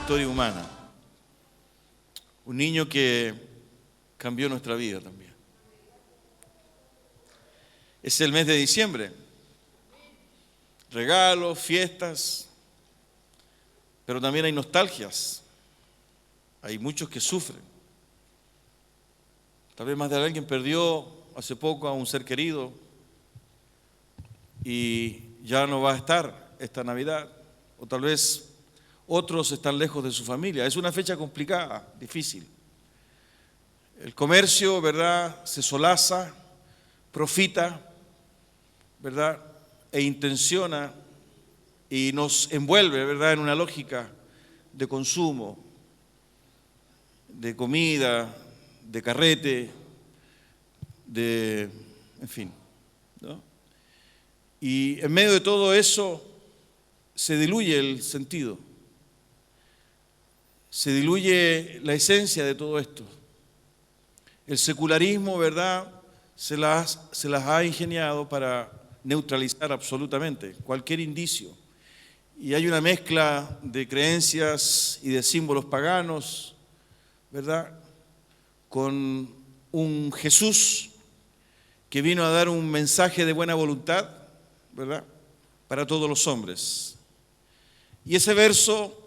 historia humana. Un niño que cambió nuestra vida también. Es el mes de diciembre. Regalos, fiestas, pero también hay nostalgias. Hay muchos que sufren. Tal vez más de alguien perdió hace poco a un ser querido y ya no va a estar esta Navidad. O tal vez otros están lejos de su familia. Es una fecha complicada, difícil. El comercio, ¿verdad?, se solaza, profita, ¿verdad?, e intenciona y nos envuelve, ¿verdad?, en una lógica de consumo, de comida, de carrete, en fin, ¿no? Y en medio de todo eso se diluye el sentido, se diluye la esencia de todo esto. El secularismo, ¿verdad?, se las ha ingeniado para neutralizar absolutamente cualquier indicio. Y hay una mezcla de creencias y de símbolos paganos, ¿verdad?, con un Jesús que vino a dar un mensaje de buena voluntad, ¿verdad?, para todos los hombres. Y ese verso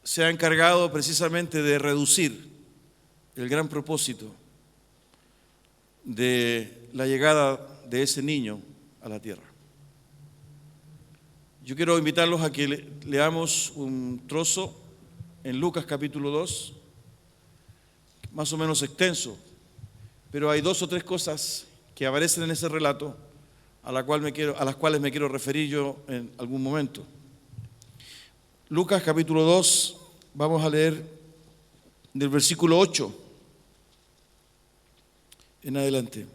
se ha encargado precisamente de reducir el gran propósito de la llegada de ese niño a la tierra. Yo quiero invitarlos a que leamos un trozo en Lucas capítulo 2, más o menos extenso, pero hay 2 o 3 cosas que aparecen en ese relato a las cuales me quiero referir yo en algún momento. Lucas capítulo 2, vamos a leer del versículo 8 en adelante.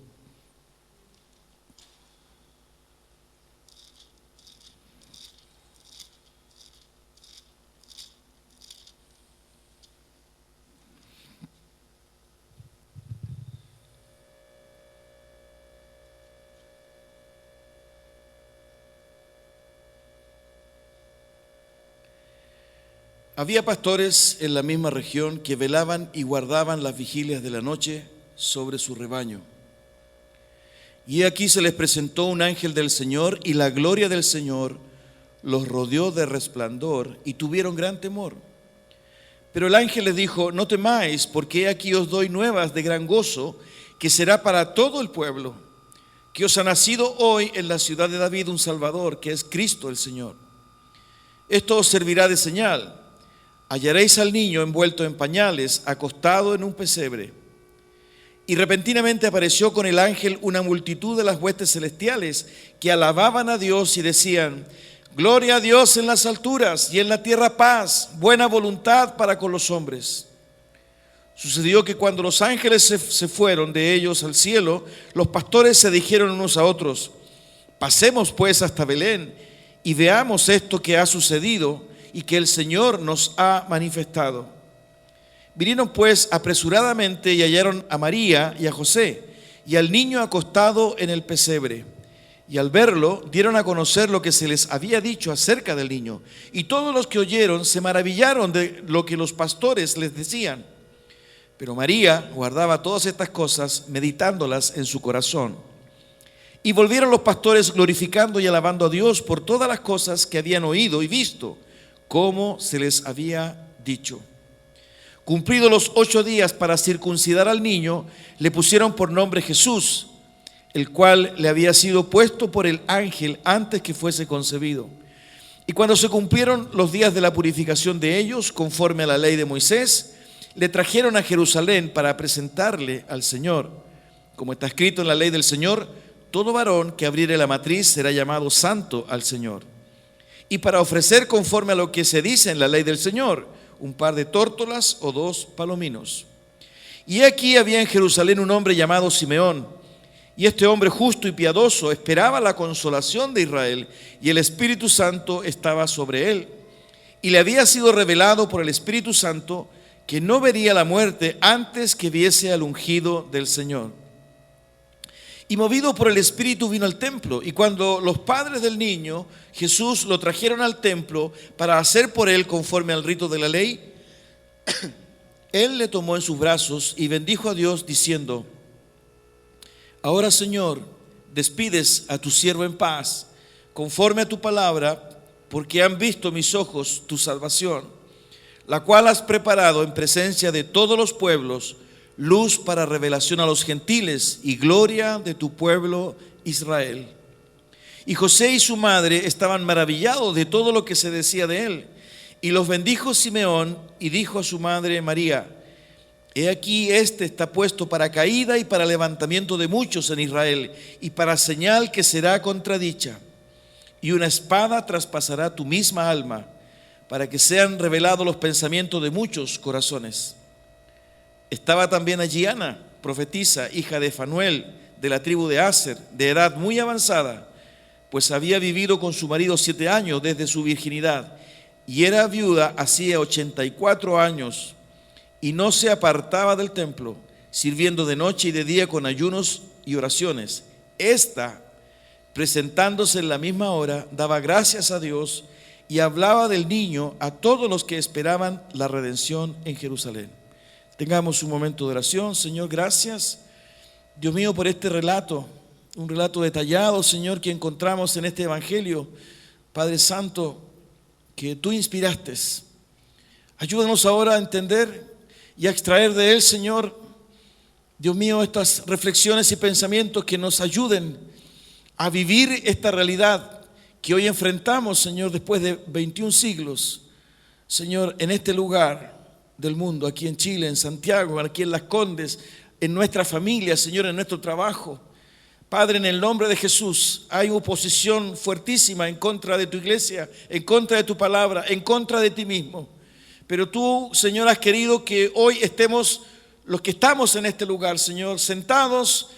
Había pastores en la misma región que velaban y guardaban las vigilias de la noche sobre su rebaño. Y aquí se les presentó un ángel del Señor, y la gloria del Señor los rodeó de resplandor, y tuvieron gran temor. Pero el ángel les dijo: no temáis, porque aquí os doy nuevas de gran gozo, que será para todo el pueblo, que os ha nacido hoy en la ciudad de David un Salvador, que es Cristo el Señor. Esto os servirá de señal: hallaréis al niño envuelto en pañales, acostado en un pesebre. Y repentinamente apareció con el ángel una multitud de las huestes celestiales que alababan a Dios y decían: gloria a Dios en las alturas, y en la tierra paz, buena voluntad para con los hombres. Sucedió que cuando los ángeles se fueron de ellos al cielo, los pastores se dijeron unos a otros: pasemos pues hasta Belén y veamos esto que ha sucedido y que el Señor nos ha manifestado. Vinieron pues apresuradamente y hallaron a María y a José y al niño acostado en el pesebre. Y al verlo dieron a conocer lo que se les había dicho acerca del niño. Y todos los que oyeron se maravillaron de lo que los pastores les decían. Pero María guardaba todas estas cosas, meditándolas en su corazón. Y volvieron los pastores glorificando y alabando a Dios por todas las cosas que habían oído y visto, como se les había dicho. Cumplidos los 8 días para circuncidar al niño, le pusieron por nombre Jesús, el cual le había sido puesto por el ángel antes que fuese concebido. Y cuando se cumplieron los días de la purificación de ellos, conforme a la ley de Moisés, le trajeron a Jerusalén para presentarle al Señor. Como está escrito en la ley del Señor: todo varón que abriere la matriz será llamado santo al Señor. Y para ofrecer conforme a lo que se dice en la ley del Señor, un par de tórtolas o 2 palominos. Y aquí había en Jerusalén un hombre llamado Simeón, y este hombre justo y piadoso esperaba la consolación de Israel, y el Espíritu Santo estaba sobre él. Y le había sido revelado por el Espíritu Santo que no vería la muerte antes que viese al ungido del Señor. Y movido por el Espíritu vino al templo. Y cuando los padres del niño Jesús lo trajeron al templo para hacer por él conforme al rito de la ley, él le tomó en sus brazos y bendijo a Dios diciendo: ahora, Señor, despides a tu siervo en paz, conforme a tu palabra, porque han visto mis ojos tu salvación, la cual has preparado en presencia de todos los pueblos, luz para revelación a los gentiles y gloria de tu pueblo Israel. Y José y su madre estaban maravillados de todo lo que se decía de él. Y los bendijo Simeón y dijo a su madre María: he aquí, este está puesto para caída y para levantamiento de muchos en Israel, y para señal que será contradicha. Y una espada traspasará tu misma alma, para que sean revelados los pensamientos de muchos corazones. Estaba también allí Ana, profetisa, hija de Fanuel, de la tribu de Aser, de edad muy avanzada, pues había vivido con su marido 7 años desde su virginidad, y era viuda hacía 84 años, y no se apartaba del templo, sirviendo de noche y de día con ayunos y oraciones. Esta, presentándose en la misma hora, daba gracias a Dios y hablaba del niño a todos los que esperaban la redención en Jerusalén. Tengamos un momento de oración. Señor, gracias, Dios mío, por este relato, un relato detallado, Señor, que encontramos en este evangelio, Padre Santo, que tú inspiraste. Ayúdanos ahora a entender y a extraer de él, Señor, Dios mío, estas reflexiones y pensamientos que nos ayuden a vivir esta realidad que hoy enfrentamos, Señor, después de 21 siglos, Señor, en este lugar del mundo, aquí en Chile, en Santiago, aquí en Las Condes, en nuestra familia, Señor, en nuestro trabajo. Padre, en el nombre de Jesús, hay oposición fuertísima en contra de tu iglesia, en contra de tu palabra, en contra de ti mismo. Pero tú, Señor, has querido que hoy estemos, los que estamos en este lugar, Señor, sentados,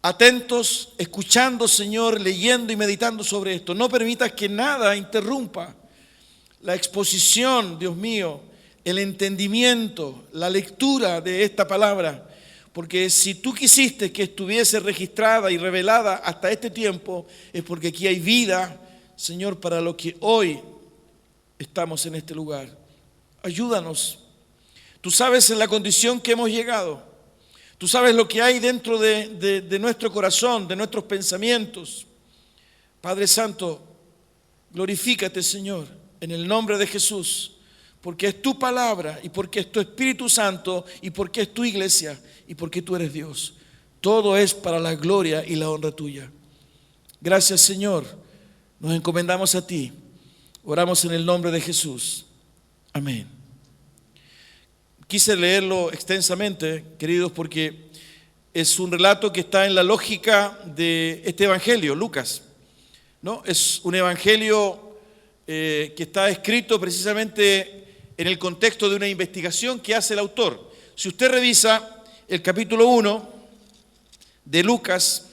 atentos, escuchando, Señor, leyendo y meditando sobre esto. No permitas que nada interrumpa la exposición, Dios mío, el entendimiento, la lectura de esta palabra, porque si tú quisiste que estuviese registrada y revelada hasta este tiempo, es porque aquí hay vida, Señor, para lo que hoy estamos en este lugar. Ayúdanos. Tú sabes en la condición que hemos llegado. Tú sabes lo que hay dentro de nuestro corazón, de nuestros pensamientos. Padre Santo, glorifícate, Señor, en el nombre de Jesús, porque es tu palabra y porque es tu Espíritu Santo y porque es tu iglesia y porque tú eres Dios. Todo es para la gloria y la honra tuya. Gracias, Señor. Nos encomendamos a ti. Oramos en el nombre de Jesús. Amén. Quise leerlo extensamente, queridos, porque es un relato que está en la lógica de este evangelio, Lucas, ¿no? Es un evangelio que está escrito precisamente en el contexto de una investigación que hace el autor. Si usted revisa el capítulo 1 de Lucas,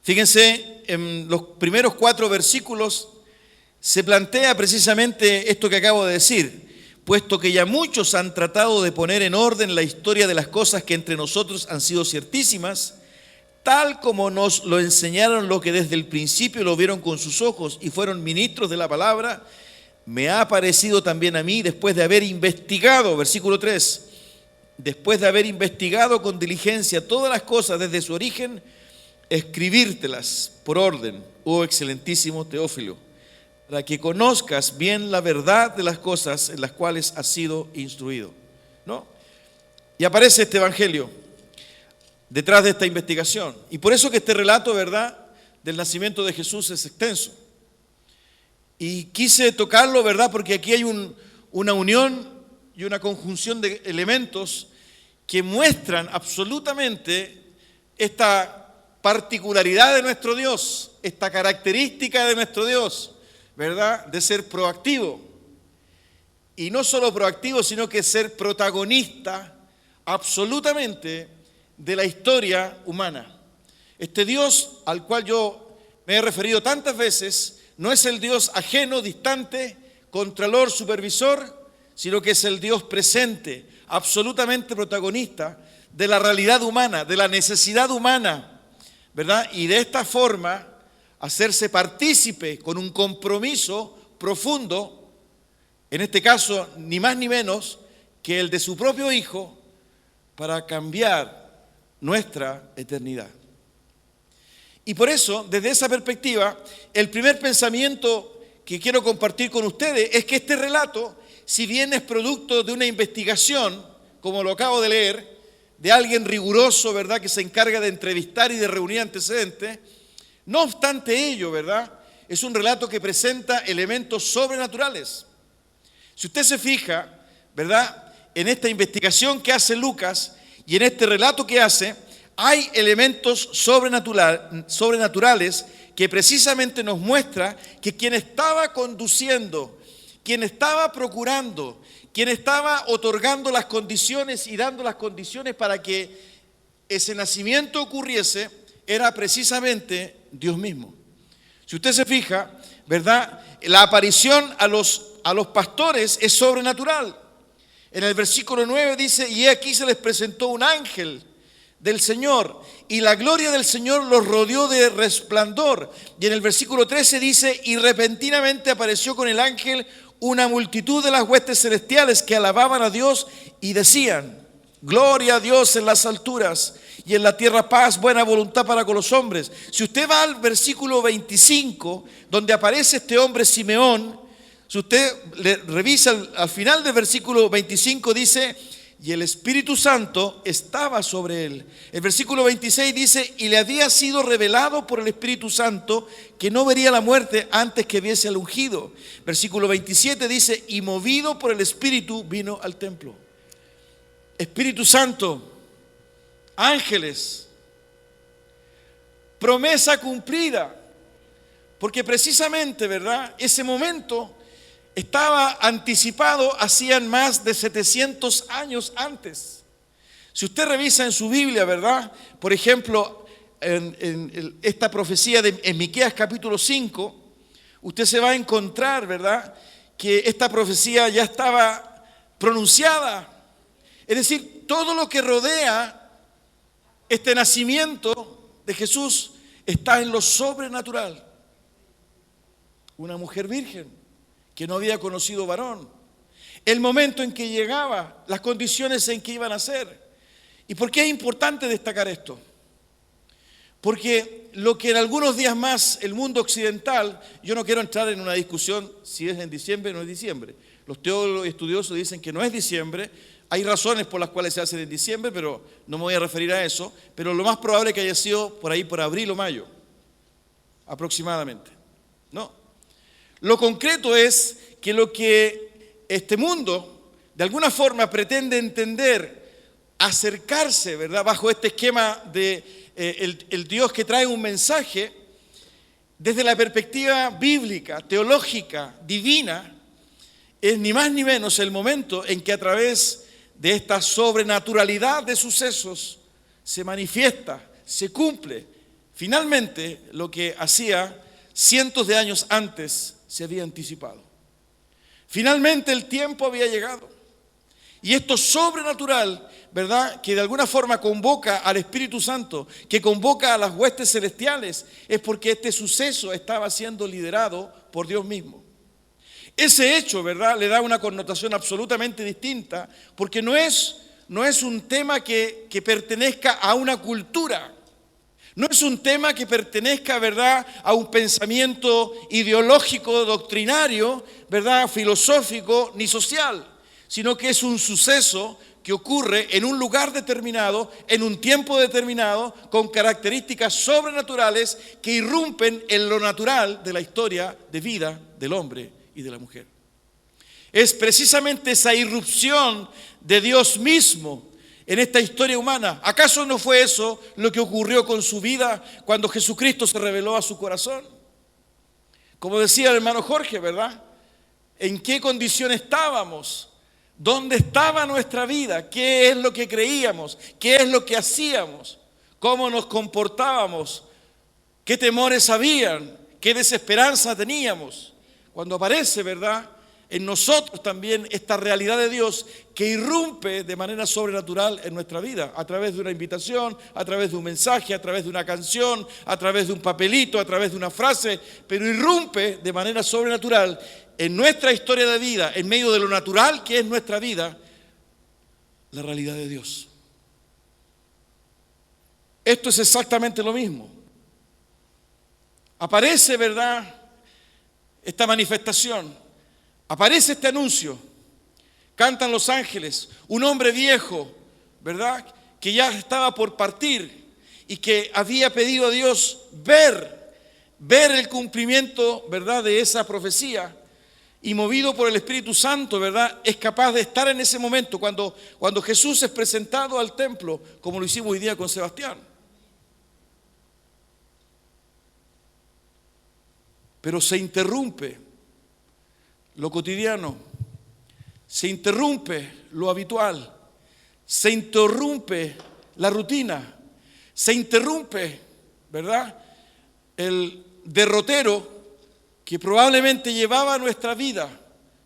fíjense, en los primeros 4 versículos se plantea precisamente esto que acabo de decir. Puesto que ya muchos han tratado de poner en orden la historia de las cosas que entre nosotros han sido ciertísimas, tal como nos lo enseñaron los que desde el principio lo vieron con sus ojos y fueron ministros de la palabra, me ha parecido también a mí, después de haber investigado, versículo 3, después de haber investigado con diligencia todas las cosas desde su origen, escribírtelas por orden, oh excelentísimo Teófilo, para que conozcas bien la verdad de las cosas en las cuales has sido instruido, ¿no? Y aparece este evangelio detrás de esta investigación. Y por eso que este relato, ¿verdad?, del nacimiento de Jesús es extenso. Y quise tocarlo, ¿verdad?, porque aquí hay una unión y una conjunción de elementos que muestran absolutamente esta particularidad de nuestro Dios, esta característica de nuestro Dios, ¿verdad?, de ser proactivo. Y no solo proactivo, sino que ser protagonista absolutamente de la historia humana. Este Dios al cual yo me he referido tantas veces no es el Dios ajeno, distante, contralor, supervisor, sino que es el Dios presente, absolutamente protagonista de la realidad humana, de la necesidad humana, ¿verdad? Y de esta forma hacerse partícipe con un compromiso profundo, en este caso ni más ni menos que el de su propio Hijo, para cambiar nuestra eternidad. Y por eso, desde esa perspectiva, el primer pensamiento que quiero compartir con ustedes es que este relato, si bien es producto de una investigación, como lo acabo de leer, de alguien riguroso, ¿verdad?, que se encarga de entrevistar y de reunir antecedentes, no obstante ello, ¿verdad?, es un relato que presenta elementos sobrenaturales. Si usted se fija, ¿verdad?, en esta investigación que hace Lucas y en este relato que hace, hay elementos sobrenaturales que precisamente nos muestra que quien estaba conduciendo, quien estaba procurando, quien estaba otorgando las condiciones y dando las condiciones para que ese nacimiento ocurriese, era precisamente Dios mismo. Si usted se fija, ¿verdad?, la aparición a los pastores es sobrenatural. En el versículo 9 dice, y aquí se les presentó un ángel del Señor, y la gloria del Señor los rodeó de resplandor. Y en el versículo 13 dice, y repentinamente apareció con el ángel una multitud de las huestes celestiales que alababan a Dios y decían, gloria a Dios en las alturas y en la tierra paz, buena voluntad para con los hombres. Si usted va al versículo 25, donde aparece este hombre Simeón, si usted le revisa al final del versículo 25 dice, y el Espíritu Santo estaba sobre él. El versículo 26 dice, y le había sido revelado por el Espíritu Santo que no vería la muerte antes que viese al ungido. Versículo 27 dice, y movido por el Espíritu vino al templo. Espíritu Santo, ángeles, promesa cumplida, porque precisamente, ¿verdad?, ese momento estaba anticipado hacían más de 700 años antes. Si usted revisa en su Biblia, ¿verdad?, por ejemplo, en esta profecía en Miqueas capítulo 5, usted se va a encontrar, ¿verdad?, que esta profecía ya estaba pronunciada. Es decir, todo lo que rodea este nacimiento de Jesús está en lo sobrenatural. Una mujer virgen que no había conocido varón, el momento en que llegaba, las condiciones en que iban a ser. ¿Y por qué es importante destacar esto? Porque lo que en algunos días más el mundo occidental, yo no quiero entrar en una discusión si es en diciembre o no es diciembre. Los teólogos y estudiosos dicen que no es diciembre. Hay razones por las cuales se hace en diciembre, pero no me voy a referir a eso. Pero lo más probable es que haya sido por ahí por abril o mayo, aproximadamente. No. Lo concreto es que lo que este mundo de alguna forma pretende entender, acercarse, ¿verdad?, bajo este esquema de el Dios que trae un mensaje desde la perspectiva bíblica, teológica, divina, es ni más ni menos el momento en que a través de esta sobrenaturalidad de sucesos se manifiesta, se cumple finalmente lo que hacía cientos de años antes se había anticipado. Finalmente el tiempo había llegado. Y esto sobrenatural, ¿verdad?, que de alguna forma convoca al Espíritu Santo, que convoca a las huestes celestiales, es porque este suceso estaba siendo liderado por Dios mismo. Ese hecho, ¿verdad?, le da una connotación absolutamente distinta, porque no es un tema que pertenezca a una cultura. No es un tema que pertenezca, ¿verdad?, a un pensamiento ideológico, doctrinario, ¿verdad?, filosófico ni social, sino que es un suceso que ocurre en un lugar determinado, en un tiempo determinado, con características sobrenaturales que irrumpen en lo natural de la historia de vida del hombre y de la mujer. Es precisamente esa irrupción de Dios mismo en esta historia humana. ¿Acaso no fue eso lo que ocurrió con su vida cuando Jesucristo se reveló a su corazón? Como decía el hermano Jorge, ¿verdad? ¿En qué condición estábamos? ¿Dónde estaba nuestra vida? ¿Qué es lo que creíamos? ¿Qué es lo que hacíamos? ¿Cómo nos comportábamos? ¿Qué temores habían? ¿Qué desesperanza teníamos? Cuando aparece, ¿verdad?, en nosotros también esta realidad de Dios que irrumpe de manera sobrenatural en nuestra vida, a través de una invitación, a través de un mensaje, a través de una canción, a través de un papelito, a través de una frase, pero irrumpe de manera sobrenatural en nuestra historia de vida, en medio de lo natural que es nuestra vida, la realidad de Dios. Esto es exactamente lo mismo. Aparece, ¿verdad?, esta manifestación, aparece este anuncio, cantan los ángeles, un hombre viejo, ¿verdad?, que ya estaba por partir y que había pedido a Dios ver el cumplimiento, ¿verdad?, de esa profecía, y movido por el Espíritu Santo, ¿verdad?, es capaz de estar en ese momento cuando Jesús es presentado al templo, como lo hicimos hoy día con Sebastián. Pero se interrumpe lo cotidiano, se interrumpe lo habitual, se interrumpe la rutina, se interrumpe, ¿verdad?, el derrotero que probablemente llevaba nuestra vida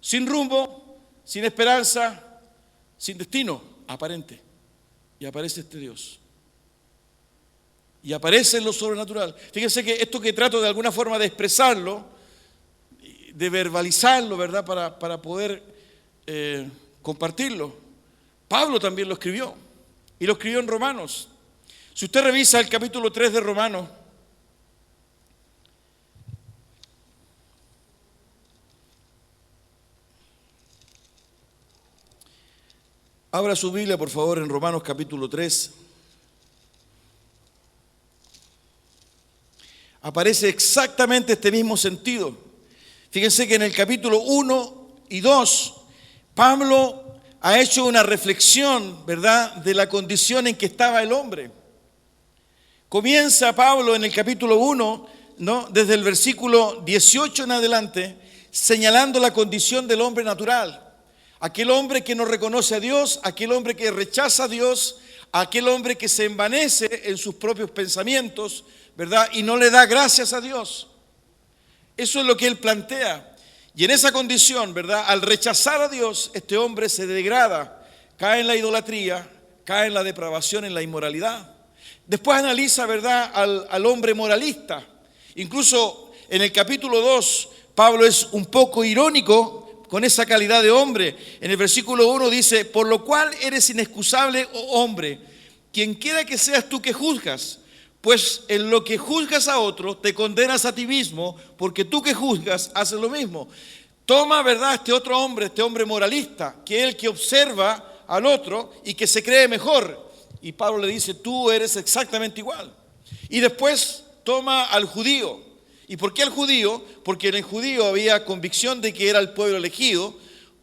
sin rumbo, sin esperanza, sin destino aparente. Y aparece este Dios. Y aparece en lo sobrenatural. Fíjense que esto que trato de alguna forma de expresarlo, de verbalizarlo, ¿verdad?, para poder compartirlo. Pablo también lo escribió, y lo escribió en Romanos. Si usted revisa el capítulo 3 de Romanos, abra su Biblia, por favor, en Romanos capítulo 3. Aparece exactamente este mismo sentido. Fíjense que en el capítulo 1 y 2, Pablo ha hecho una reflexión, ¿verdad?, de la condición en que estaba el hombre. Comienza Pablo en el capítulo 1, ¿no?, desde el versículo 18 en adelante, señalando la condición del hombre natural. Aquel hombre que no reconoce a Dios, aquel hombre que rechaza a Dios, aquel hombre que se envanece en sus propios pensamientos, ¿verdad?, y no le da gracias a Dios. Eso es lo que él plantea. Y en esa condición, ¿verdad?, al rechazar a Dios, este hombre se degrada, cae en la idolatría, cae en la depravación, en la inmoralidad. Después analiza, ¿verdad?, al hombre moralista. Incluso en el capítulo 2, Pablo es un poco irónico con esa calidad de hombre. En el versículo 1 dice: por lo cual eres inexcusable, oh hombre, quien quiera que seas tú que juzgas. Pues en lo que juzgas a otro, te condenas a ti mismo, porque tú que juzgas, haces lo mismo. Toma, ¿verdad?, este otro hombre, este hombre moralista, que es el que observa al otro y que se cree mejor. Y Pablo le dice: tú eres exactamente igual. Y después toma al judío. ¿Y por qué al judío? Porque en el judío había convicción de que era el pueblo elegido,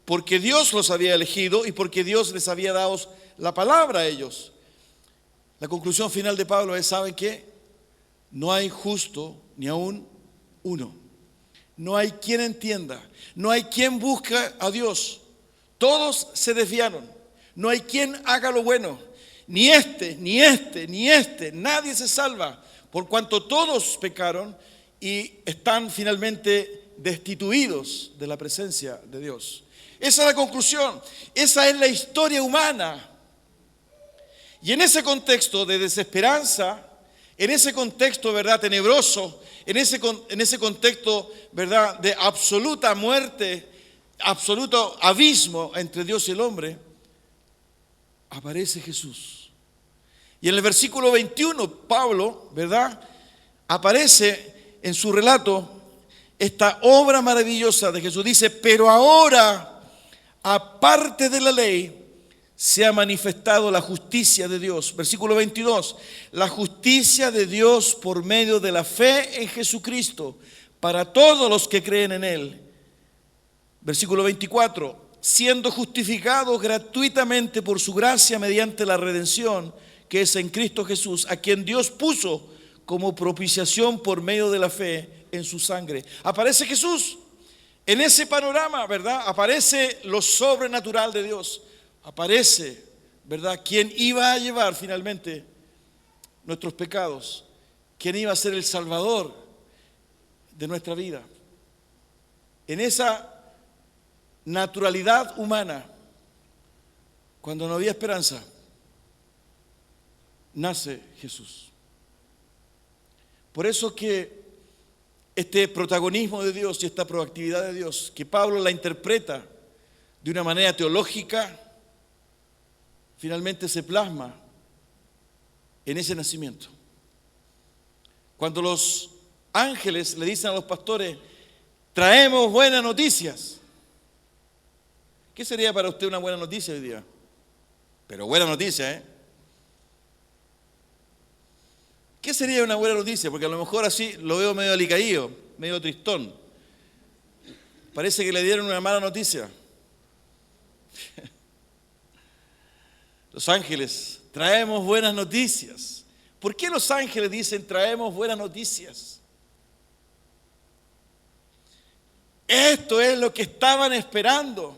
porque Dios los había elegido y porque Dios les había dado la palabra a ellos. La conclusión final de Pablo es: ¿saben qué? No hay justo ni aún uno. No hay quien entienda. No hay quien busque a Dios. Todos se desviaron. No hay quien haga lo bueno. Ni este, ni este, ni este. Nadie se salva. Por cuanto todos pecaron y están finalmente destituidos de la presencia de Dios. Esa es la conclusión. Esa es la historia humana. Y en ese contexto de desesperanza, en ese contexto, ¿verdad?, tenebroso, en ese contexto, ¿verdad?, de absoluta muerte, absoluto abismo entre Dios y el hombre, aparece Jesús. Y en el versículo 21, Pablo, ¿verdad?, aparece en su relato esta obra maravillosa de Jesús. Dice: pero ahora, aparte de la ley, se ha manifestado la justicia de Dios. Versículo 22, la justicia de Dios por medio de la fe en Jesucristo, para todos los que creen en Él. Versículo 24, siendo justificados gratuitamente por su gracia mediante la redención que es en Cristo Jesús, a quien Dios puso como propiciación por medio de la fe en su sangre. Aparece Jesús en ese panorama, ¿verdad? Aparece lo sobrenatural de Dios. Aparece, ¿verdad?, quien iba a llevar finalmente nuestros pecados, quien iba a ser el Salvador de nuestra vida. En esa naturalidad humana, cuando no había esperanza, nace Jesús. Por eso que este protagonismo de Dios y esta proactividad de Dios, que Pablo la interpreta de una manera teológica, finalmente se plasma en ese nacimiento. Cuando los ángeles le dicen a los pastores, traemos buenas noticias. ¿Qué sería para usted una buena noticia hoy día? Pero buena noticia, ¿eh? ¿Qué sería una buena noticia? Porque a lo mejor así lo veo medio alicaído, medio tristón. Parece que le dieron una mala noticia. Los ángeles, traemos buenas noticias. ¿Por qué los ángeles dicen traemos buenas noticias? Esto es lo que estaban esperando.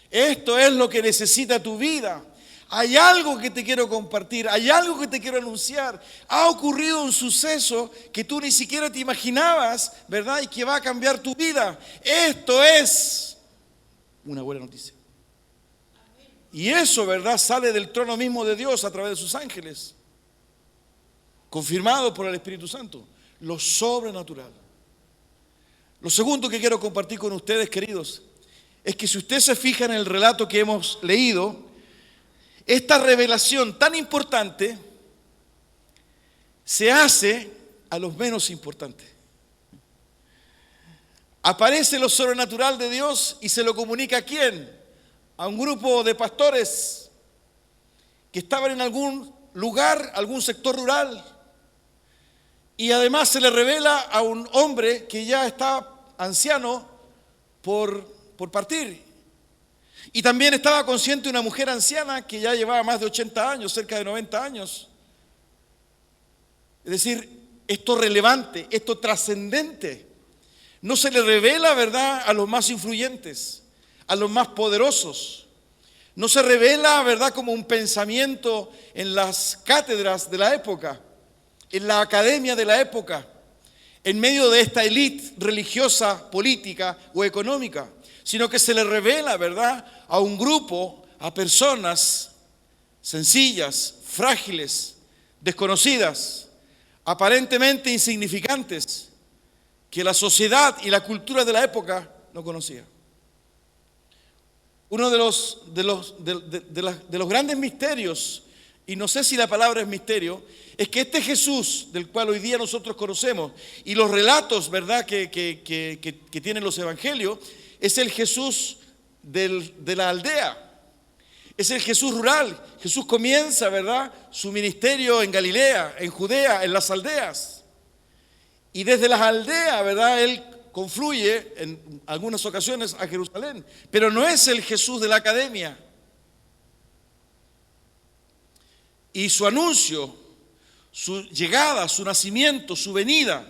Esto es lo que necesita tu vida. Hay algo que te quiero compartir, hay algo que te quiero anunciar. Ha ocurrido un suceso que tú ni siquiera te imaginabas, ¿verdad? Y que va a cambiar tu vida. Esto es una buena noticia. Y eso, ¿verdad? Sale del trono mismo de Dios a través de sus ángeles, confirmado por el Espíritu Santo. Lo sobrenatural. Lo segundo que quiero compartir con ustedes, queridos, es que si usted se fija en el relato que hemos leído, esta revelación tan importante se hace a los menos importantes. Aparece lo sobrenatural de Dios y se lo comunica ¿a quién? A un grupo de pastores que estaban en algún lugar, algún sector rural. Y además se le revela a un hombre que ya está anciano por partir. Y también estaba consciente una mujer anciana que ya llevaba más de 80 años, cerca de 90 años. Es decir, esto relevante, esto trascendente, no se le revela, ¿verdad?, a los más influyentes, a los más poderosos. No se revela, ¿verdad?, como un pensamiento en las cátedras de la época, en la academia de la época, en medio de esta élite religiosa, política o económica, sino que se le revela, ¿verdad?, a un grupo, a personas sencillas, frágiles, desconocidas, aparentemente insignificantes, que la sociedad y la cultura de la época no conocía. Uno de los grandes misterios, y no sé si la palabra es misterio, es que este Jesús del cual hoy día nosotros conocemos y los relatos, ¿verdad?, que tienen los evangelios, es el Jesús de la aldea, es el Jesús rural. Jesús comienza, ¿verdad?, su ministerio en Galilea, en Judea, en las aldeas. Y desde las aldeas, ¿verdad?, Él confluye en algunas ocasiones a Jerusalén. Pero no es el Jesús de la academia. Y su anuncio, su llegada, su nacimiento, su venida,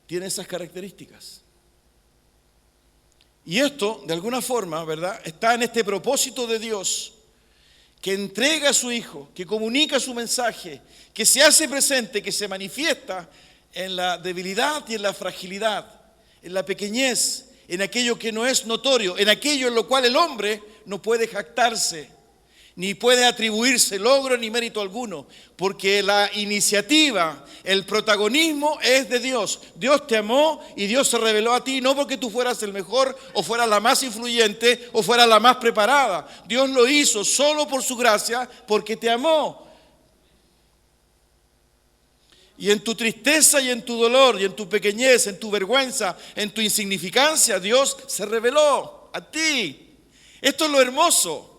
tiene esas características. Y esto, de alguna forma, ¿verdad?, está en este propósito de Dios, que entrega a su Hijo, que comunica su mensaje, que se hace presente, que se manifiesta en la debilidad y en la fragilidad, en la pequeñez, en aquello que no es notorio, en aquello en lo cual el hombre no puede jactarse, ni puede atribuirse logro ni mérito alguno, porque la iniciativa, el protagonismo es de Dios. Dios te amó y Dios se reveló a ti, no porque tú fueras el mejor o fueras la más influyente o fueras la más preparada. Dios lo hizo solo por su gracia, porque te amó. Y en tu tristeza y en tu dolor y en tu pequeñez, en tu vergüenza, en tu insignificancia, Dios se reveló a ti. Esto es lo hermoso.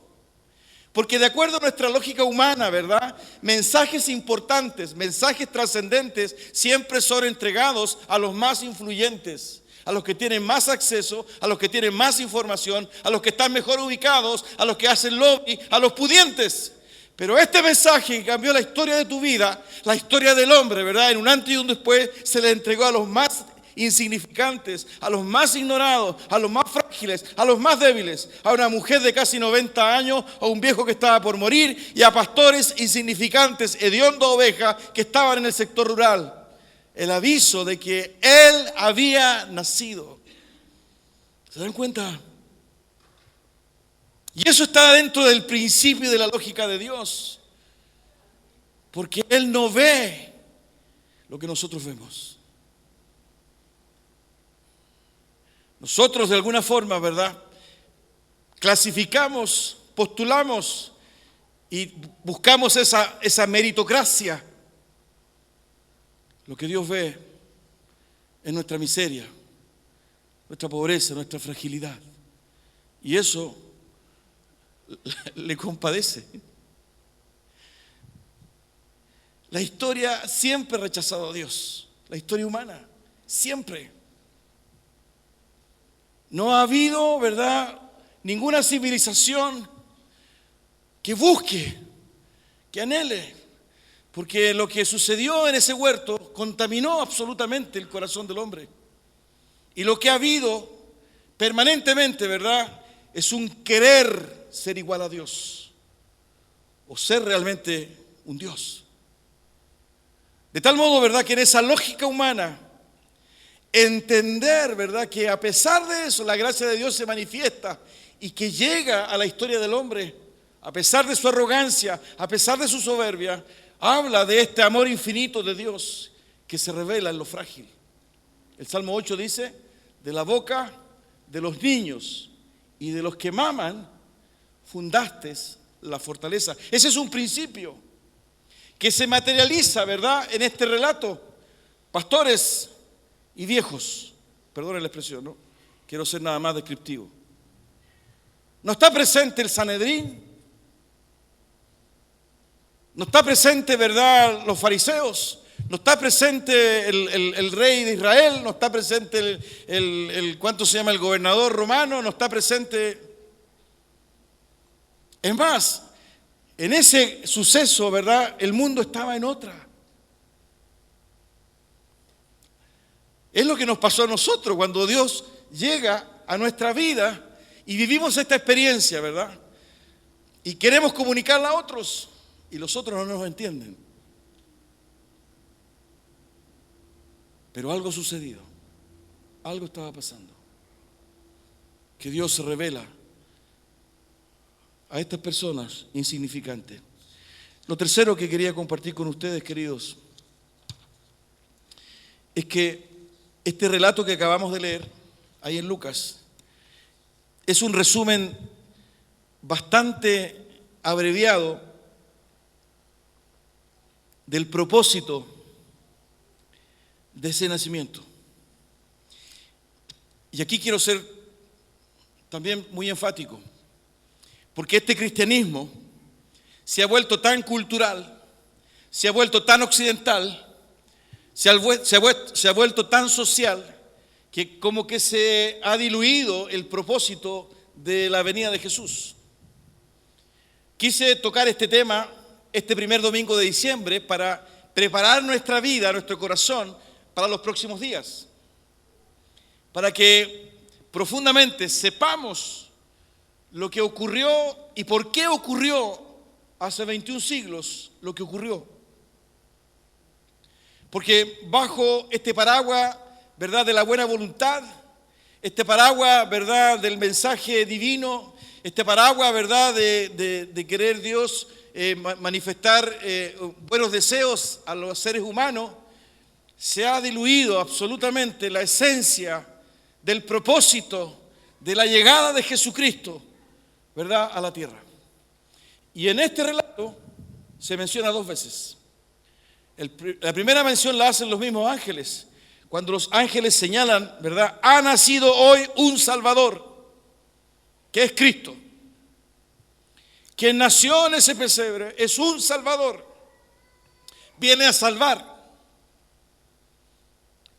Porque de acuerdo a nuestra lógica humana, ¿verdad?, mensajes importantes, mensajes trascendentes siempre son entregados a los más influyentes, a los que tienen más acceso, a los que tienen más información, a los que están mejor ubicados, a los que hacen lobby, a los pudientes. Pero este mensaje que cambió la historia de tu vida, la historia del hombre, ¿verdad?, en un antes y un después, se le entregó a los más insignificantes, a los más ignorados, a los más frágiles, a los más débiles, a una mujer de casi 90 años, a un viejo que estaba por morir y a pastores insignificantes, hediondo ovejas que estaban en el sector rural. El aviso de que Él había nacido. ¿Se dan cuenta? Y eso está dentro del principio y de la lógica de Dios. Porque Él no ve lo que nosotros vemos. Nosotros de alguna forma, ¿verdad?, clasificamos, postulamos y buscamos esa meritocracia. Lo que Dios ve es nuestra miseria, nuestra pobreza, nuestra fragilidad. Y eso le compadece. La historia siempre ha rechazado a Dios, la historia humana, siempre. No ha habido, ¿verdad?, ninguna civilización que busque, que anhele, porque lo que sucedió en ese huerto contaminó absolutamente el corazón del hombre. Y lo que ha habido permanentemente, ¿verdad?, es un querer ser igual a Dios o ser realmente un Dios. De tal modo, ¿verdad?, que en esa lógica humana, entender, ¿verdad?, que a pesar de eso la gracia de Dios se manifiesta y que llega a la historia del hombre, a pesar de su arrogancia, a pesar de su soberbia, habla de este amor infinito de Dios que se revela en lo frágil. El Salmo 8 dice: de la boca de los niños y de los que maman fundaste la fortaleza. Ese es un principio que se materializa, ¿verdad?, en este relato. Pastores y viejos, perdonen la expresión, no quiero ser nada más descriptivo. No está presente el Sanedrín, no está presente, ¿verdad?, los fariseos, no está presente el rey de Israel, no está presente ¿cuánto se llama?, el gobernador romano, no está presente. Es más, en ese suceso, ¿verdad?, el mundo estaba en otra. Es lo que nos pasó a nosotros cuando Dios llega a nuestra vida y vivimos esta experiencia, ¿verdad? Y queremos comunicarla a otros y los otros no nos entienden. Pero algo ha sucedido, algo estaba pasando, que Dios se revela a estas personas insignificantes. Lo tercero que quería compartir con ustedes, queridos, es que este relato que acabamos de leer ahí en Lucas es un resumen bastante abreviado del propósito de ese nacimiento. Y aquí quiero ser también muy enfático, porque este cristianismo se ha vuelto tan cultural, se ha vuelto tan occidental, se ha vuelto tan social, que como que se ha diluido el propósito de la venida de Jesús. Quise tocar este tema este primer domingo de diciembre para preparar nuestra vida, nuestro corazón, para los próximos días, para que profundamente sepamos lo que ocurrió y por qué ocurrió hace 21 siglos lo que ocurrió. Porque bajo este paraguas, ¿verdad?, de la buena voluntad, este paraguas, ¿verdad?, del mensaje divino, este paraguas, ¿verdad?, de querer Dios manifestar buenos deseos a los seres humanos, se ha diluido absolutamente la esencia del propósito de la llegada de Jesucristo, ¿verdad?, a la tierra. Y en este relato se menciona 2 veces. La primera mención la hacen los mismos ángeles, cuando los ángeles señalan, ¿verdad?, ha nacido hoy un Salvador, que es Cristo. Quien nació en ese pesebre es un Salvador, viene a salvar.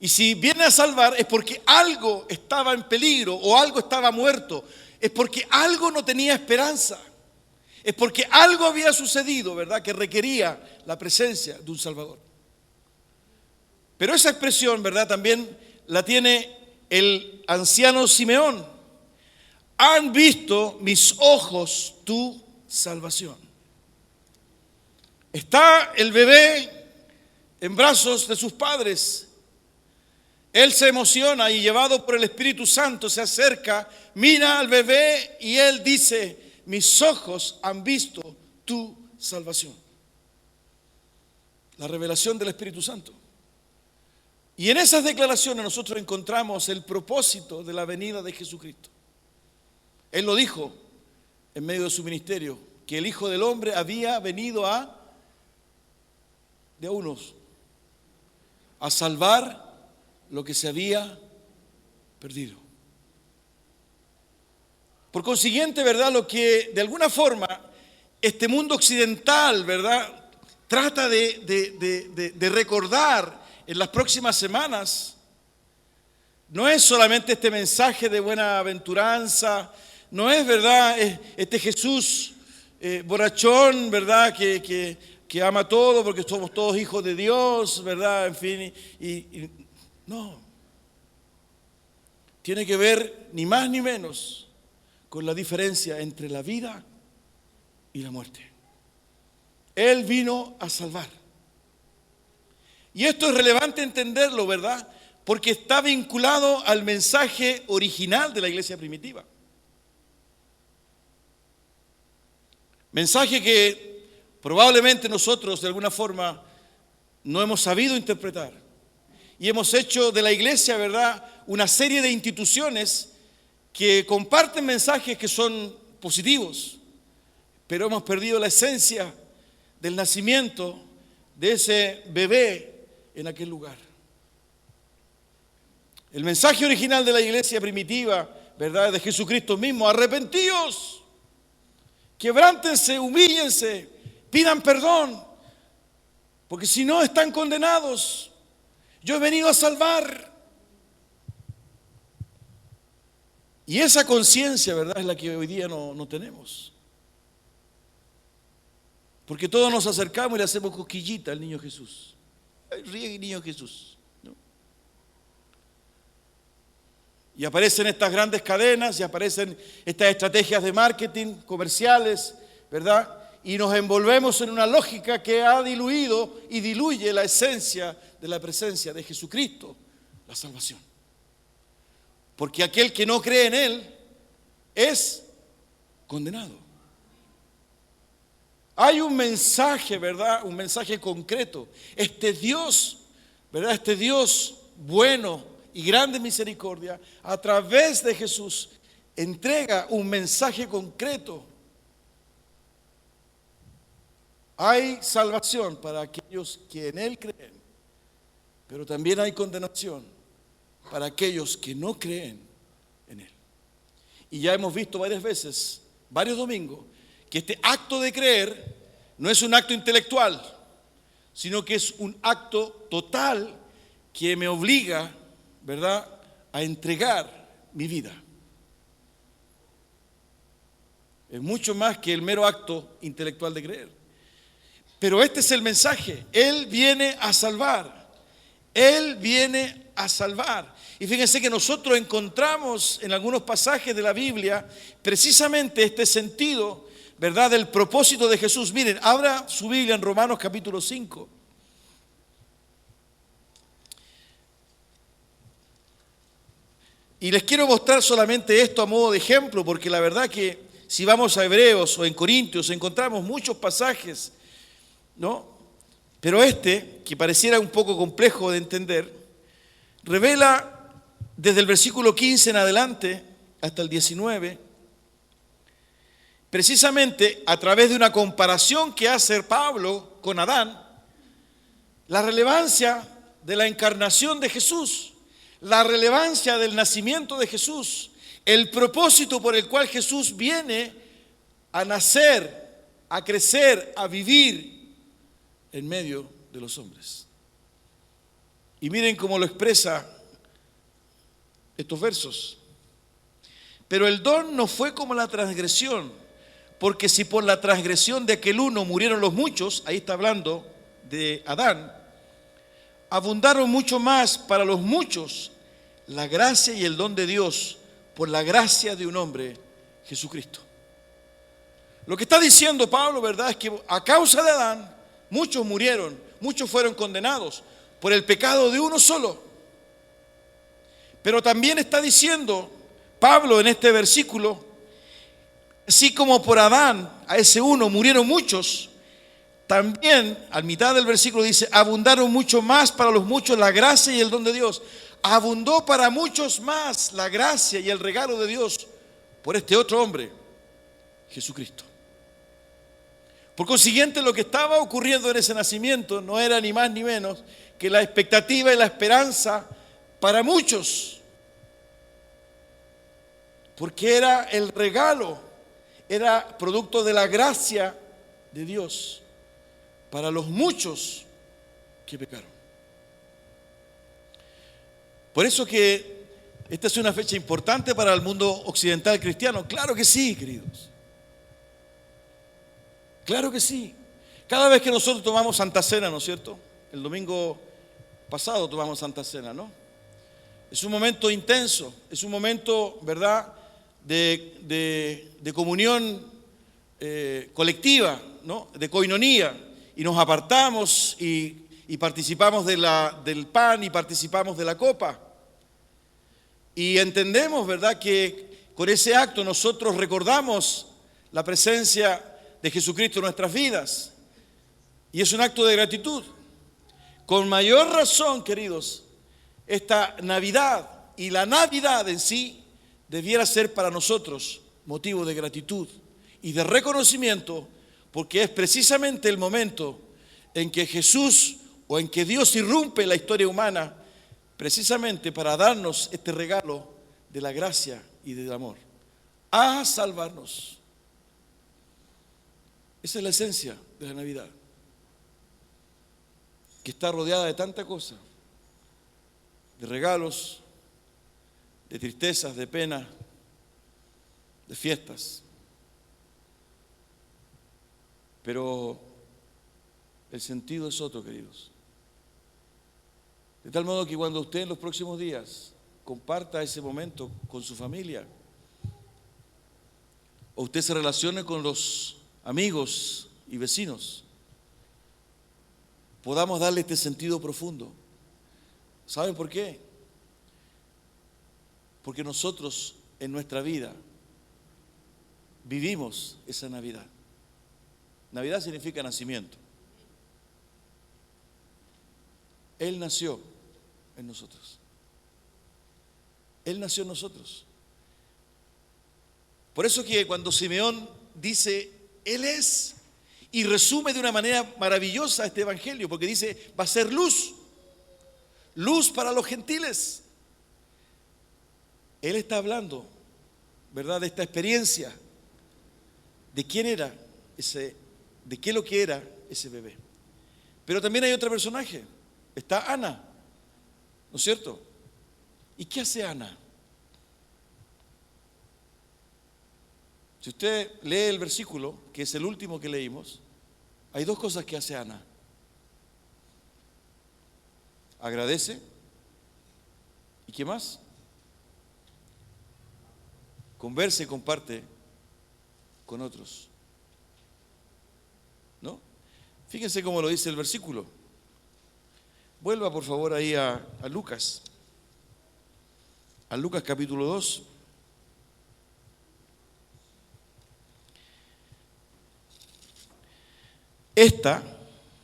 Y si viene a salvar es porque algo estaba en peligro o algo estaba muerto, es porque algo no tenía esperanza, es porque algo había sucedido, ¿verdad?, que requería la presencia de un Salvador. Pero esa expresión, ¿verdad?, también la tiene el anciano Simeón. Han visto mis ojos tu salvación. Está el bebé en brazos de sus padres. Él se emociona y llevado por el Espíritu Santo se acerca, mira al bebé y él dice, mis ojos han visto tu salvación. La revelación del Espíritu Santo. Y en esas declaraciones nosotros encontramos el propósito de la venida de Jesucristo. Él lo dijo en medio de su ministerio, que el Hijo del Hombre había venido de unos, a salvar lo que se había perdido. Por consiguiente, ¿verdad? Lo que de alguna forma este mundo occidental, ¿verdad?, trata de recordar en las próximas semanas, no es solamente este mensaje de buenaventuranza, no es, ¿verdad?, este Jesús borrachón, ¿verdad?, que ama todo porque somos todos hijos de Dios, ¿verdad?, en fin, no. Tiene que ver ni más ni menos con la diferencia entre la vida y la muerte. Él vino a salvar. Y esto es relevante entenderlo, ¿verdad?, porque está vinculado al mensaje original de la iglesia primitiva. Mensaje que probablemente nosotros de alguna forma no hemos sabido interpretar. Y hemos hecho de la iglesia, ¿verdad?, una serie de instituciones que comparten mensajes que son positivos, pero hemos perdido la esencia del nacimiento de ese bebé en aquel lugar. El mensaje original de la iglesia primitiva, ¿verdad?, de Jesucristo mismo: arrepentíos, quebrántense, humíllense, pidan perdón, porque si no están condenados. Yo he venido a salvar. Y esa conciencia, ¿verdad?, es la que hoy día no tenemos. Porque todos nos acercamos y le hacemos cosquillita al niño Jesús. Ríe, niño Jesús, ¿no? Y aparecen estas grandes cadenas y aparecen estas estrategias de marketing comerciales, ¿verdad? Y nos envolvemos en una lógica que ha diluido y diluye la esencia de la presencia de Jesucristo, la salvación. Porque aquel que no cree en Él es condenado. Hay un mensaje, ¿verdad?, un mensaje concreto. Este Dios, ¿verdad?, este Dios bueno y grande misericordia, a través de Jesús, entrega un mensaje concreto. Hay salvación para aquellos que en Él creen, pero también hay condenación para aquellos que no creen en Él. Y ya hemos visto varias veces, varios domingos, que este acto de creer no es un acto intelectual, sino que es un acto total que me obliga, ¿verdad?, a entregar mi vida. Es mucho más que el mero acto intelectual de creer. Pero este es el mensaje: Él viene a salvar. Él viene a salvar. Y fíjense que nosotros encontramos en algunos pasajes de la Biblia precisamente este sentido, ¿verdad?, del propósito de Jesús. Miren, abra su Biblia en Romanos capítulo 5. Y les quiero mostrar solamente esto a modo de ejemplo, porque la verdad que si vamos a Hebreos o en Corintios encontramos muchos pasajes, ¿no? Pero este, que pareciera un poco complejo de entender, revela desde el versículo 15 en adelante hasta el 19, precisamente a través de una comparación que hace Pablo con Adán, la relevancia de la encarnación de Jesús, la relevancia del nacimiento de Jesús, el propósito por el cual Jesús viene a nacer, a crecer, a vivir en medio de los hombres. Y miren cómo lo expresa estos versos. Pero el don no fue como la transgresión, porque si por la transgresión de aquel uno murieron los muchos, ahí está hablando de Adán, abundaron mucho más para los muchos la gracia y el don de Dios por la gracia de un hombre, Jesucristo. Lo que está diciendo Pablo, ¿verdad?, es que a causa de Adán muchos murieron, muchos fueron condenados por el pecado de uno solo. Pero también está diciendo Pablo en este versículo Así como por Adán, a ese uno, murieron muchos, también, a mitad del versículo dice, abundaron mucho más para los muchos la gracia y el don de Dios. Abundó para muchos más la gracia y el regalo de Dios por este otro hombre, Jesucristo. Por consiguiente, lo que estaba ocurriendo en ese nacimiento no era ni más ni menos que la expectativa y la esperanza para muchos. Porque era el regalo, era producto de la gracia de Dios para los muchos que pecaron. Por eso que esta es una fecha importante para el mundo occidental cristiano. Claro que sí, queridos. Claro que sí. Cada vez que nosotros tomamos Santa Cena, ¿no es cierto? El domingo pasado tomamos Santa Cena, ¿no? Es un momento intenso, es un momento, ¿verdad?, de comunión colectiva, ¿no?, de coinonía, y nos apartamos y participamos del pan y participamos de la copa. Y entendemos, ¿verdad?, que con ese acto nosotros recordamos la presencia de Jesucristo en nuestras vidas. Y es un acto de gratitud. Con mayor razón, queridos, esta Navidad y la Navidad en sí debiera ser para nosotros motivo de gratitud y de reconocimiento, porque es precisamente el momento en que Jesús o en que Dios irrumpe en la historia humana, precisamente para darnos este regalo de la gracia y del amor, a salvarnos. Esa es la esencia de la Navidad, que está rodeada de tanta cosa, de regalos, de tristezas, de penas, de fiestas. Pero el sentido es otro, queridos. De tal modo que cuando usted en los próximos días comparta ese momento con su familia, o usted se relacione con los amigos y vecinos, podamos darle este sentido profundo. ¿Saben por qué? Porque nosotros en nuestra vida vivimos esa Navidad. Navidad significa nacimiento. Él nació en nosotros. Él nació en nosotros. Por eso que cuando Simeón dice, Él es, y resume de una manera maravillosa este evangelio, porque dice, va a ser luz, luz para los gentiles. Él está hablando, ¿verdad?, de esta experiencia, de quién era de qué lo que era ese bebé. Pero también hay otro personaje, está Ana, ¿no es cierto? ¿Y qué hace Ana? Si usted lee el versículo, que es el último que leímos, hay dos cosas que hace Ana. Agradece. ¿Y qué más? Conversa y comparte con otros. ¿No? Fíjense cómo lo dice el versículo. Vuelva por favor ahí a Lucas. A Lucas capítulo 2. Esta,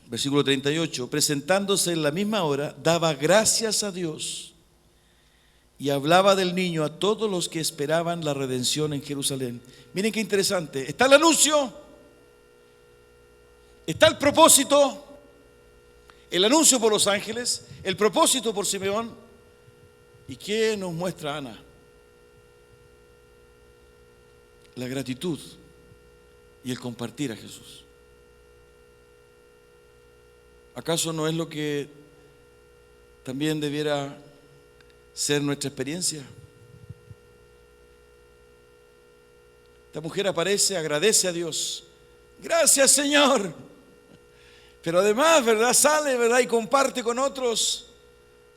versículo 38, presentándose en la misma hora, daba gracias a Dios y hablaba del niño a todos los que esperaban la redención en Jerusalén. Miren qué interesante. Está el anuncio, está el propósito, el anuncio por los ángeles, el propósito por Simeón. ¿Y qué nos muestra Ana? La gratitud y el compartir a Jesús. ¿Acaso no es lo que también debiera ser nuestra experiencia? Esta mujer aparece, agradece a Dios. Gracias, Señor. Pero además, ¿verdad?, sale, ¿verdad?, y comparte con otros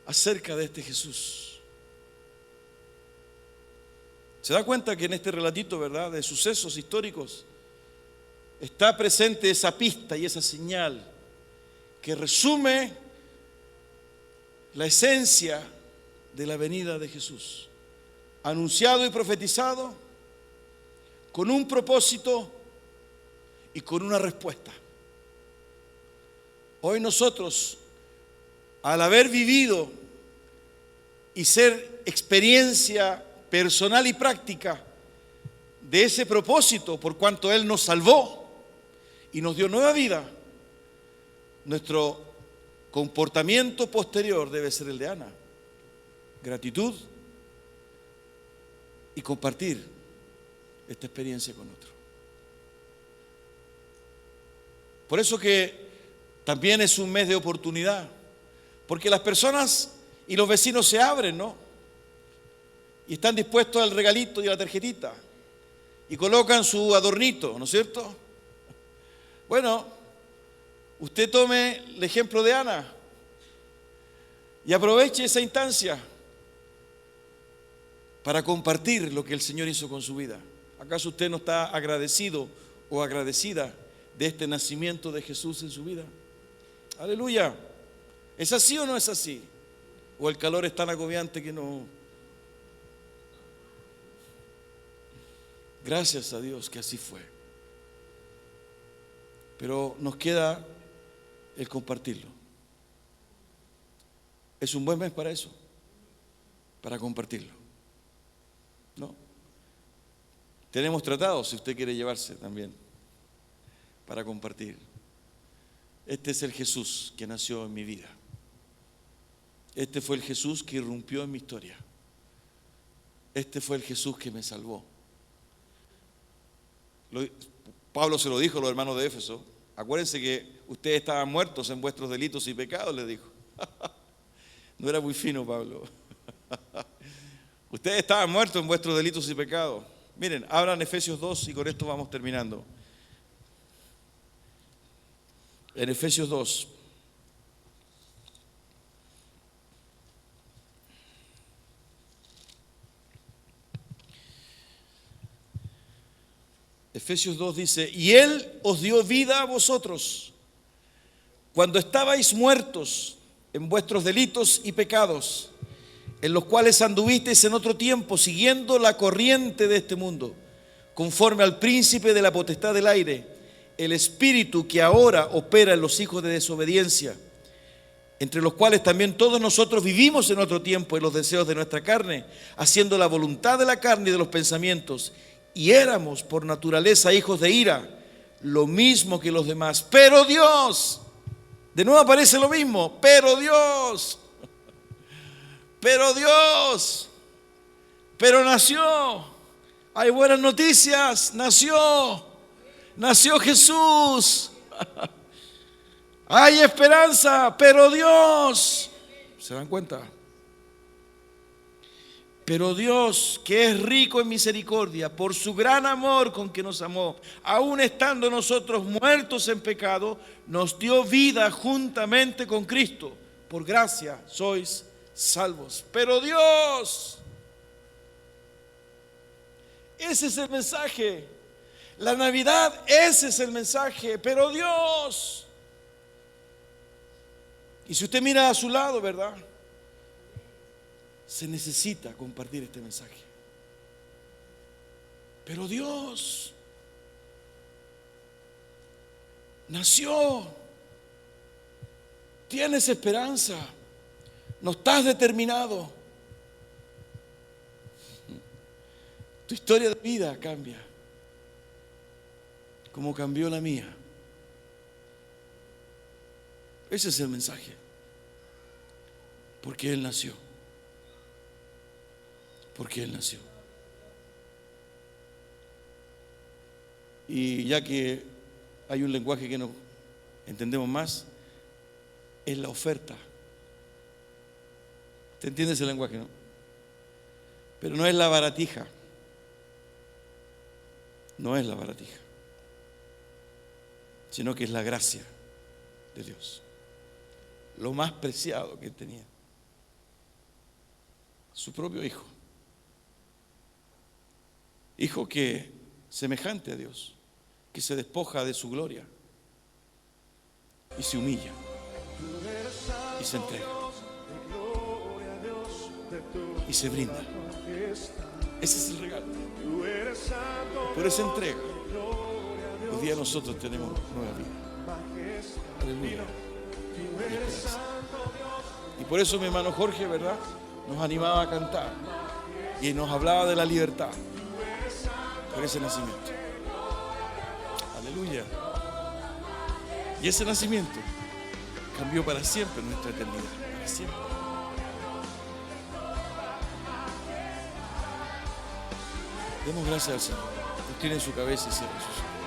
acerca de este Jesús. ¿Se da cuenta que en este relatito, ¿verdad?, de sucesos históricos está presente esa pista y esa señal que resume la esencia de la venida de Jesús, anunciado y profetizado con un propósito y con una respuesta. Hoy nosotros, al haber vivido y ser experiencia personal y práctica de ese propósito, por cuanto Él nos salvó y nos dio nueva vida, nuestro comportamiento posterior debe ser el de Ana: gratitud y compartir esta experiencia con otro. Por eso que también es un mes de oportunidad, porque las personas y los vecinos se abren, ¿no? Y están dispuestos al regalito y a la tarjetita, y colocan su adornito, ¿no es cierto? Bueno, usted tome el ejemplo de Ana y aproveche esa instancia para compartir lo que el Señor hizo con su vida. ¿Acaso usted no está agradecido o agradecida de este nacimiento de Jesús en su vida? Aleluya. ¿Es así o no es así? ¿O el calor es tan agobiante que no? Gracias a Dios que así fue. Pero nos queda el compartirlo. Es un buen mes para eso, para compartirlo, ¿no? Tenemos tratados, si usted quiere llevarse también, para compartir. Este es el Jesús que nació en mi vida. Este fue el Jesús que irrumpió en mi historia. Este fue el Jesús que me salvó. Pablo se lo dijo a los hermanos de Éfeso: acuérdense que ustedes estaban muertos en vuestros delitos y pecados, les dijo. No era muy fino, Pablo. Ustedes estaban muertos en vuestros delitos y pecados. Miren, abran Efesios 2 y con esto vamos terminando. En Efesios 2. Efesios 2 dice: y Él os dio vida a vosotros cuando estabais muertos en vuestros delitos y pecados, en los cuales anduvisteis en otro tiempo, siguiendo la corriente de este mundo, conforme al príncipe de la potestad del aire, el espíritu que ahora opera en los hijos de desobediencia, entre los cuales también todos nosotros vivimos en otro tiempo en los deseos de nuestra carne, haciendo la voluntad de la carne y de los pensamientos, y éramos por naturaleza hijos de ira, lo mismo que los demás. Pero Dios, de nuevo aparece lo mismo, pero Dios, pero nació. Hay buenas noticias, nació Jesús. Hay esperanza, pero Dios, ¿se dan cuenta? Pero Dios, que es rico en misericordia, por su gran amor con que nos amó, aun estando nosotros muertos en pecado, nos dio vida juntamente con Cristo. Por gracia sois salvos. Pero Dios, ese es el mensaje. La Navidad, ese es el mensaje. Pero Dios. Y si usted mira a su lado, ¿verdad? Se necesita compartir este mensaje. Pero Dios nació. Tienes esperanza. No estás determinado. Tu historia de vida cambia, como cambió la mía. Ese es el mensaje. Porque Él nació. Porque Él nació. Y ya que hay un lenguaje que no entendemos más, es la oferta. ¿Te entiende ese lenguaje, no? Pero no es la baratija. No es la baratija, sino que es la gracia de Dios. Lo más preciado que tenía. Su propio Hijo. Hijo que, semejante a Dios, que se despoja de su gloria y se humilla y se entrega y se brinda. Ese es el regalo. Por esa entrega, hoy día nosotros tenemos nueva vida. Aleluya. Y esperanza. Y por eso mi hermano Jorge, ¿verdad?, nos animaba a cantar y nos hablaba de la libertad por ese nacimiento. Aleluya. Y ese nacimiento cambió para siempre nuestra eternidad, para siempre. Demos gracias al Señor. Inclinen su cabeza y cierren sus ojos.